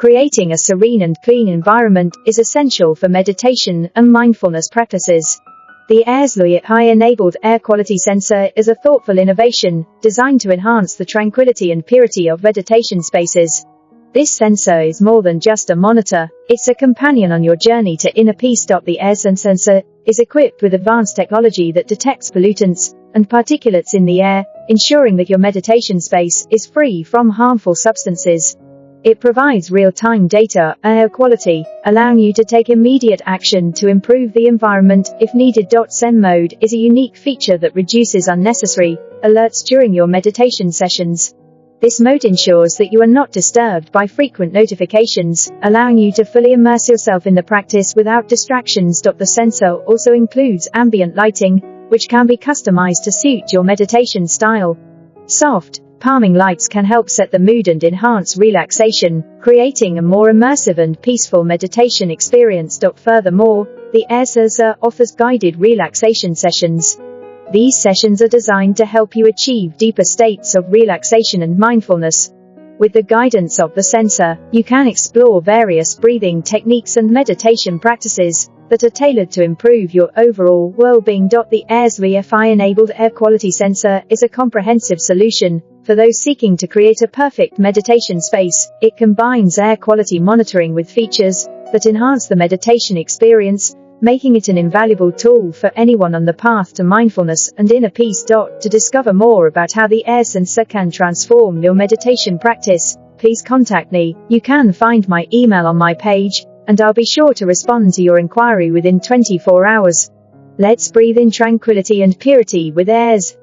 Creating a serene and clean environment is essential for meditation and mindfulness practices. The AirSLUI high-enabled air quality sensor is a thoughtful innovation designed to enhance the tranquility and purity of meditation spaces. This sensor is more than just a monitor, it's a companion on your journey to inner peace. The AirSLUI sensor is equipped with advanced technology that detects pollutants and particulates in the air, ensuring that your meditation space is free from harmful substances. It provides real-time data on air quality, allowing you to take immediate action to improve the environment if needed. Zen mode is a unique feature that reduces unnecessary alerts during your meditation sessions. This mode ensures that you are not disturbed by frequent notifications, allowing you to fully immerse yourself in the practice without distractions. The sensor also includes ambient lighting, which can be customized to suit your meditation style. Soft, calming lights can help set the mood and enhance relaxation, creating a more immersive and peaceful meditation experience. Furthermore, the AirSLUI offers guided relaxation sessions. These sessions are designed to help you achieve deeper states of relaxation and mindfulness. With the guidance of the sensor, you can explore various breathing techniques and meditation practices that are tailored to improve your overall well-being. The AirSLUI Fi-enabled air quality sensor is a comprehensive solution for those seeking to create a perfect meditation space. It combines air quality monitoring with features that enhance the meditation experience, making it an invaluable tool for anyone on the path to mindfulness and inner peace. To discover more about how the air sensor can transform your meditation practice, please contact me. You can find my email on my page, and I'll be sure to respond to your inquiry within 24 hours. Let's breathe in tranquility and purity with AirSLUI.